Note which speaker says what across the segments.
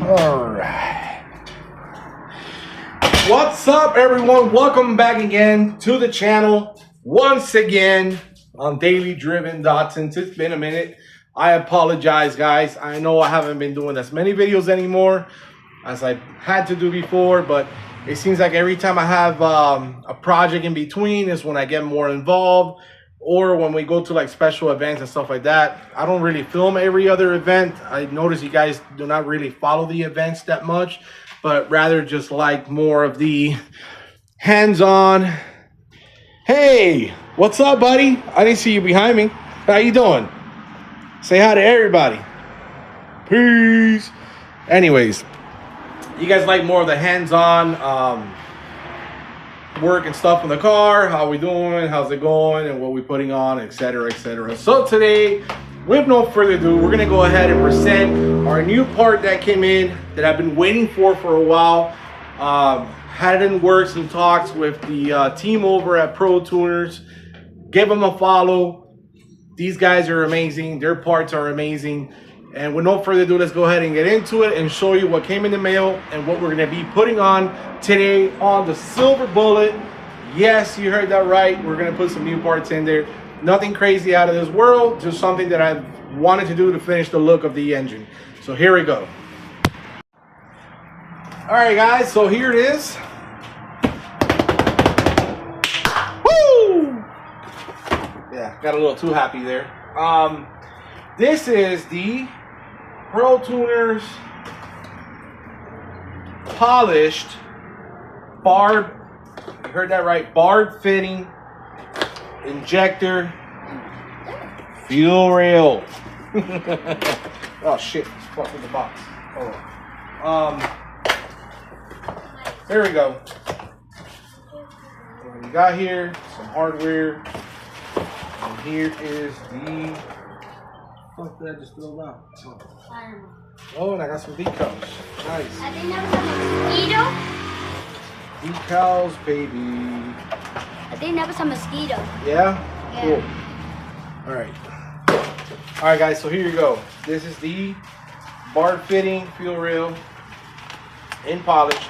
Speaker 1: All right. What's up, everyone? Welcome back again to the channel. Once again on Daily Driven Since it's been a minute. I apologize, guys. I know I haven't been doing as many videos anymore as I had to do before, but it seems like every time I have a project in between is when I get more involved, or when we go to like special events and stuff like that. I don't really film every other event. I notice you guys do not really follow the events that much, but rather just like more of the hands-on. Hey, what's up, buddy? I didn't see you behind me. How you doing? Say hi to everybody. Peace. Anyways, you guys like more of the hands-on work and stuff in the car, how we doing, how's it going, and what we putting on, etc., etc. So today, with no further ado, we're gonna go ahead and present our new part that came in that I've been waiting for a while. Had it in works and talks with the team over at ProTunerz. Give them a follow. These guys are amazing. Their parts are amazing. And with no further ado, let's go ahead and get into it and show you what came in the mail and what we're going to be putting on today on the Silver Bullet. Yes, you heard that right. We're going to put some new parts in there. Nothing crazy out of this world, just something that I've wanted to do to finish the look of the engine. So here we go. All right, guys, so here it is. Woo! Yeah, got a little too happy there. This is the ProTunerz polished barb, you heard that right, barb fitting injector fuel rail. Oh shit, it's fucked with the box. Oh. There we go. What we got here, some hardware. And here is the, what did I just throw out? Oh, and I got some decals. Nice.
Speaker 2: I think that was a mosquito.
Speaker 1: Decals, baby.
Speaker 2: I think that was a mosquito.
Speaker 1: Yeah? Cool. All right. All right, guys, so here you go. This is the barb fitting fuel rail in polish,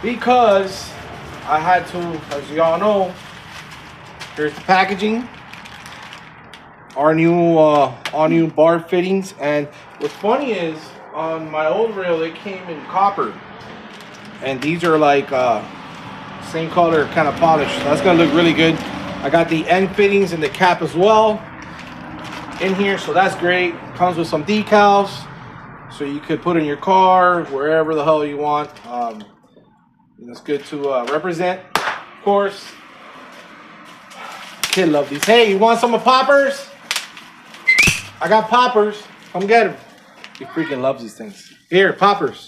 Speaker 1: because I had to, as y'all know, here's the packaging. Our new barb fittings. And what's funny is on my old rail it came in copper, and these are like same color kind of polish, so that's gonna look really good. I got the end fittings and the cap as well in here, so that's great. Comes with some decals, so you could put in your car wherever the hell you want. It's good to represent, of course. Kid love these. Hey, you want some of poppers? I got poppers. Come get them. He freaking loves these things. Here, poppers.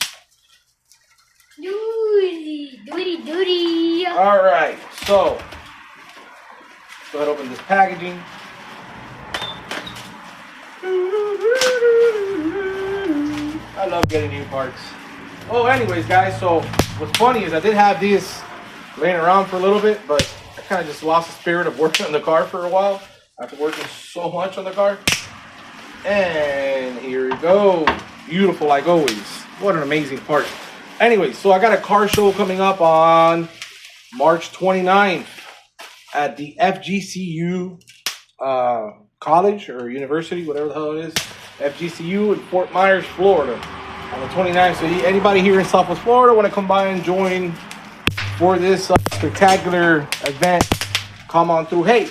Speaker 2: Doody.
Speaker 1: All right, so go ahead and open this packaging. I love getting new parts. Oh, anyways, guys, so what's funny is I did have these laying around for a little bit, but I kind of just lost the spirit of working on the car for a while after working so much on the car. And here we go. Beautiful like always. What an amazing part. Anyway, so I got a car show coming up on March 29th at the FGCU college or university, whatever the hell it is. FGCU in Fort Myers, Florida on the 29th. So anybody here in Southwest Florida want to come by and join for this spectacular event, come on through. Hey,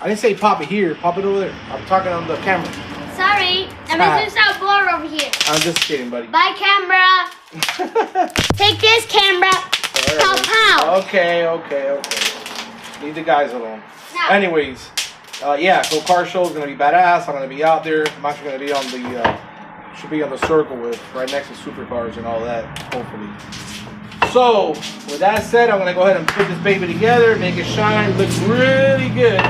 Speaker 1: I didn't say pop it here, pop it over there. I'm talking on the camera.
Speaker 2: Sorry, I'm just so bored over here.
Speaker 1: I'm just kidding, buddy.
Speaker 2: Bye, camera. Take this, camera. Pow, pow.
Speaker 1: Okay. Leave the guys alone. No. Anyways, yeah, so car show is gonna be badass. I'm gonna be out there. I'm actually gonna be on the, should be on the circle with right next to supercars and all that, hopefully. So, with that said, I'm gonna go ahead and put this baby together, make it shine, look really good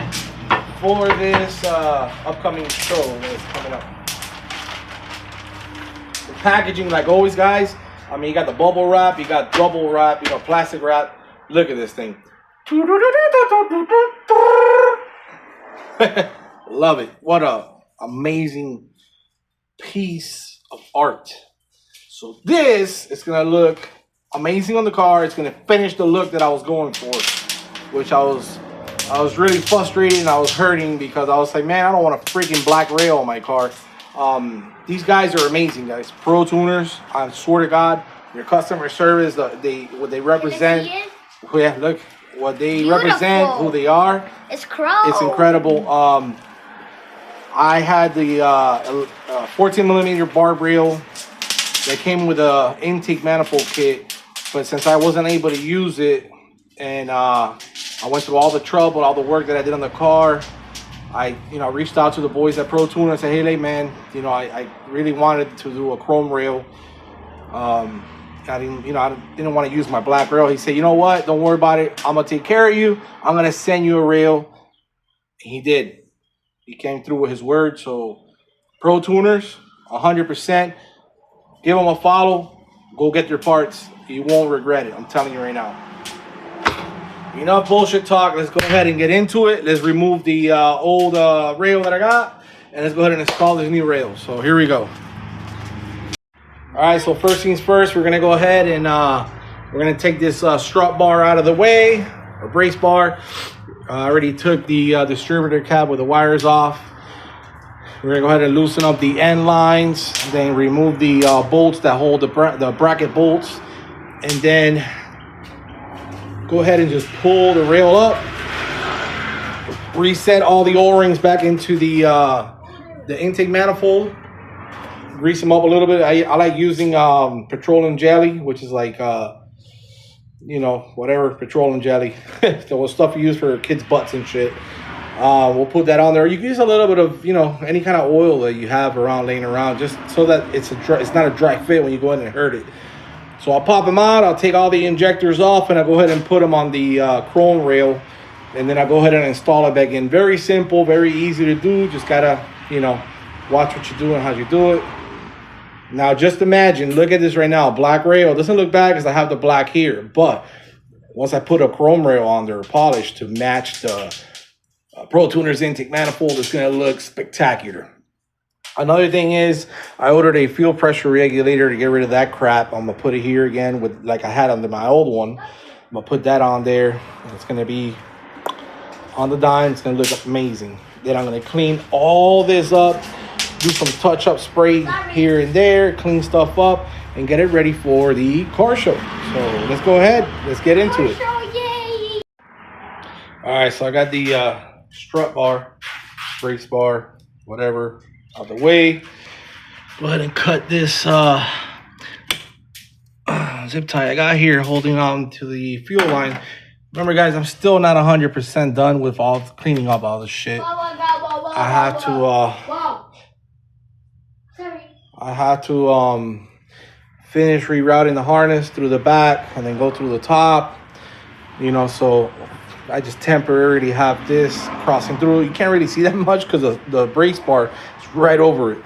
Speaker 1: for this upcoming show that's coming up. The packaging, like always, guys. I mean, you got the bubble wrap, you got double wrap, you know, plastic wrap. Look at this thing. Love it. What a amazing piece of art. So this is gonna look amazing on the car. It's gonna finish the look that I was going for, which I was really frustrated and I was hurting because I was like, man, I don't want a freaking black rail on my car. These guys are amazing, guys. ProTunerz, I swear to God, your customer service, what they represent. Yeah, look, what they represent, who they are.
Speaker 2: It's chrome.
Speaker 1: It's incredible. I had the 14mm barb reel that came with a intake manifold kit, but since I wasn't able to use it, and I went through all the trouble, all the work that I did on the car, I reached out to the boys at ProTunerz and said, hey man, I really wanted to do a chrome rail. I didn't want to use my black rail. He said, you know what? Don't worry about it. I'm gonna take care of you. I'm gonna send you a rail. He did. He came through with his word. So ProTunerz, 100%. Give them a follow. Go get your parts. You won't regret it. I'm telling you right now. Enough bullshit talk. Let's go ahead and get into it. Let's remove the old rail that I got, and let's go ahead and install this new rail. So here we go. All right, so first things first, we're gonna go ahead and we're gonna take this strut bar out of the way, or brace bar. I already took the distributor cap with the wires off. We're gonna go ahead and loosen up the end lines, then remove the bolts that hold the bracket bolts, and then go ahead and just pull the rail up. Reset all the O-rings back into the intake manifold. Grease them up a little bit. I like using petroleum jelly, which is like whatever petroleum jelly. So stuff you use for kids' butts and shit. We'll put that on there. You can use a little bit of any kind of oil that you have laying around, just so that it's not a dry fit when you go in and hurt it. So I'll pop them out. I'll take all the injectors off, and I'll go ahead and put them on the chrome rail, and then I'll go ahead and install it back in. Very simple, very easy to do. Just gotta watch what you do and how you do it. Now, just imagine, look at this right now. Black rail doesn't look bad because I have the black here. But once I put a chrome rail on there, polished to match the ProTunerz intake manifold, it's going to look spectacular. Another thing is, I ordered a fuel pressure regulator to get rid of that crap. I'm going to put it here again with like I had under my old one. I'm going to put that on there. And it's going to be on the dime. It's going to look amazing. Then I'm going to clean all this up. Do some touch-up spray here and there, clean stuff up, and get it ready for the car show. So let's go ahead. Let's get into it. All right, so I got the strut bar, brace bar, whatever, out the way. Go ahead and cut this zip tie I got here holding on to the fuel line. Remember, guys, I'm still not 100% done with all cleaning up all this shit. I have to finish rerouting the harness through the back and then go through the top, so I just temporarily have this crossing through. You can't really see that much because the brace bar is right over it.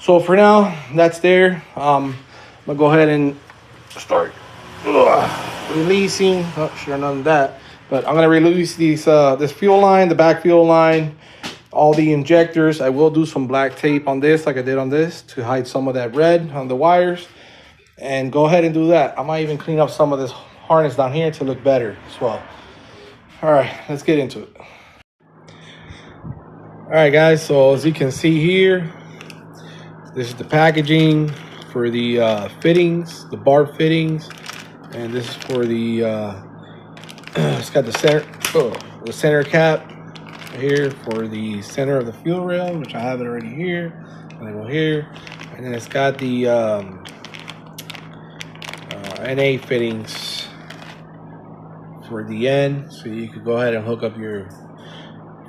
Speaker 1: So for now, that's there. I'm gonna go ahead and start releasing. Oh, sure, none of that. But I'm gonna release these this fuel line, the back fuel line, all the injectors. I will do some black tape on this like I did on this to hide some of that red on the wires, and go ahead and do that. I might even clean up some of this harness down here to look better as well. All right, let's get into it. All right, guys, so as you can see here, this is the packaging for the fittings, the barb fittings, and this is for the it's got the center cap here for the center of the fuel rail, which I have it already here. And then go here, and then it's got the NA fittings for the end, so you could go ahead and hook up your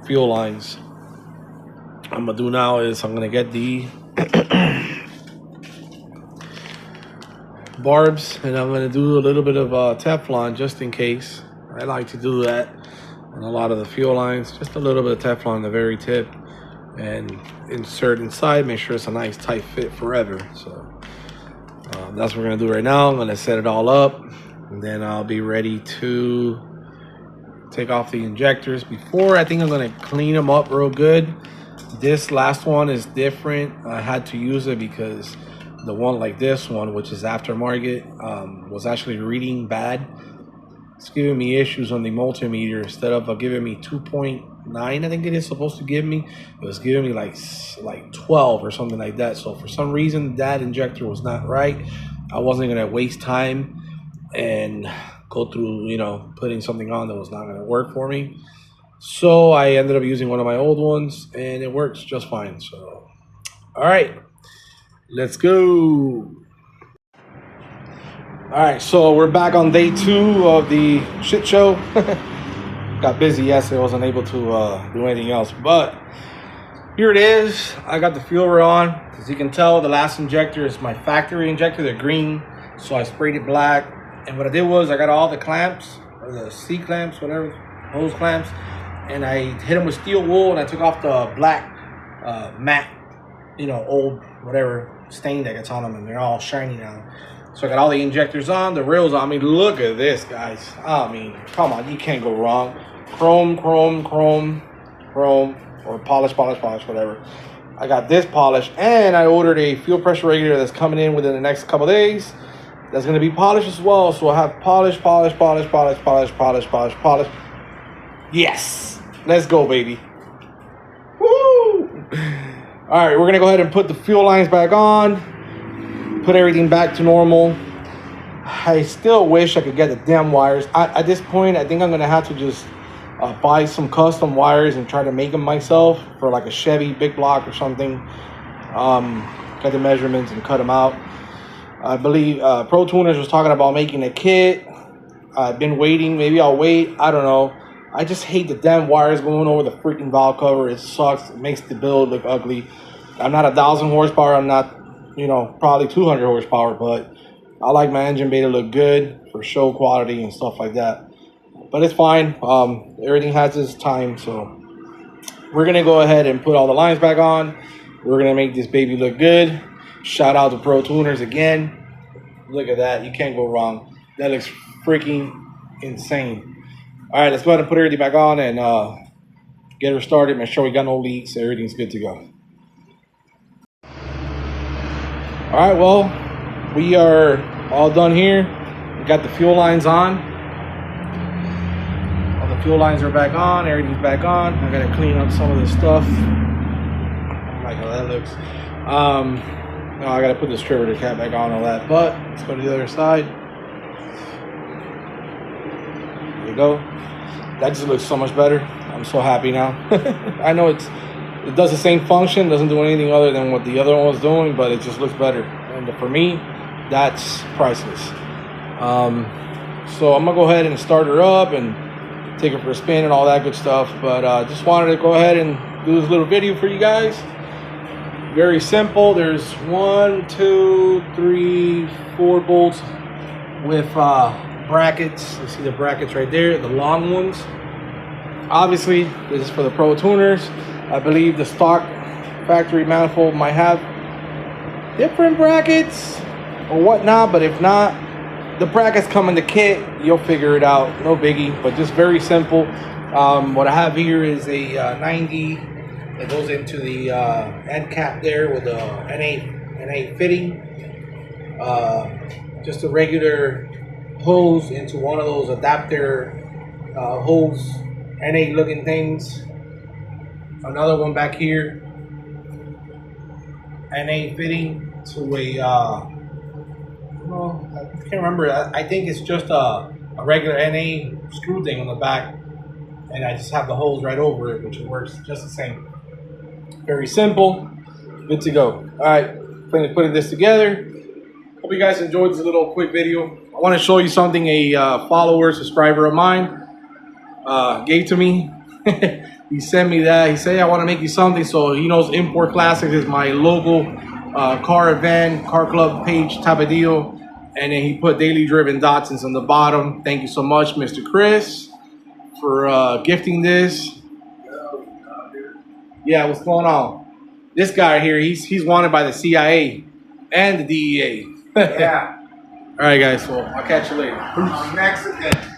Speaker 1: fuel lines. What I'm gonna do now is I'm gonna get the barbs, and I'm gonna do a little bit of Teflon just in case. I like to do that on a lot of the fuel lines, just a little bit of Teflon on the very tip, and insert inside, make sure it's a nice tight fit forever. So that's what we're gonna do right now. I'm gonna set it all up, and then I'll be ready to take off the injectors. Before, I think I'm gonna clean them up real good. This last one is different. I had to use it because the one like this one, which is aftermarket, was actually reading bad. It's giving me issues on the multimeter. Instead of giving me 2.9, I think it is supposed to give me, it was giving me like 12 or something like that. So for some reason, that injector was not right. I wasn't gonna waste time and go through, you know, putting something on that was not gonna work for me. So I ended up using one of my old ones, and it works just fine. So, all right, let's go. All right, so we're back on day 2 of the shit show. Got busy yesterday, wasn't able to do anything else, but here it is. I got the fueler on. As you can tell, the last injector is my factory injector. They're green, so I sprayed it black. And what I did was I got all the clamps, or the C clamps, whatever, hose clamps, and I hit them with steel wool, and I took off the black matte, you know, old whatever stain that gets on them, and they're all shiny now. So I got all the injectors on, the rails on. I mean, look at this, guys. I mean, come on, you can't go wrong. Chrome, chrome, chrome, chrome, or polish, whatever. I got this polished, and I ordered a fuel pressure regulator that's coming in within the next couple days. That's going to be polished as well. So I have polish. Yes, let's go, baby. Woo! All right, we're going to go ahead and put the fuel lines back on. Put everything back to normal. I still wish I could get the damn wires. At this point, I think I'm gonna have to just buy some custom wires and try to make them myself for like a Chevy big block or something. Get the measurements and cut them out. I believe ProTunerz was talking about making a kit. I've been waiting. Maybe I'll wait. I don't know. I just hate the damn wires going over the freaking valve cover. It sucks. It makes the build look ugly. I'm not 1,000 horsepower. I'm not, you know, probably 200 horsepower, but I like my engine bay to look good for show quality and stuff like that. But it's fine. Everything has its time, so we're gonna go ahead and put all the lines back on. We're gonna make this baby look good. Shout out to ProTunerz again. Look at that. You can't go wrong. That looks freaking insane. All right, let's go ahead and put everything back on and get her started. Make sure we got no leaks. Everything's good to go. All right, well, we are all done here. We got the fuel lines on. All the fuel lines are back on. Everything's back on. I gotta clean up some of this stuff. I don't like how that looks. No, I gotta put this distributor cap back on, all that. But let's go to the other side. There you go. That just looks so much better. I'm so happy now. I know it does the same function, doesn't do anything other than what the other one was doing, but it just looks better. And for me, that's priceless. So I'm gonna go ahead and start her up and take her for a spin and all that good stuff. But just wanted to go ahead and do this little video for you guys. Very simple. There's 1, 2, 3, 4 bolts with brackets. You see the brackets right there, the long ones. Obviously, this is for the ProTunerz. I believe the stock factory manifold might have different brackets or whatnot, but if not, the brackets come in the kit. You'll figure it out. No biggie, but just very simple. What I have here is a 90 that goes into the end cap there with a NA fitting. Just a regular hose into one of those adapter hose NA looking things. Another one back here, NA fitting to a well, I can't remember. I think it's just a regular NA screw thing on the back, and I just have the hose right over it, which works just the same. Very simple, good to go. All right, planning to putting this together. Hope you guys enjoyed this little quick video. I want to show you something a follower, subscriber of mine gave to me. He sent me that. He said, I want to make you something. So he knows Import Classics is my local car event, car club page type of deal. And then he put Daily Driven Datsuns on the bottom. Thank you so much, Mr. Chris, for gifting this. Yeah, what's going on? This guy here, he's wanted by the CIA and the DEA.
Speaker 3: Yeah.
Speaker 1: All right, guys. So I'll catch you later.
Speaker 3: I'm Mexican.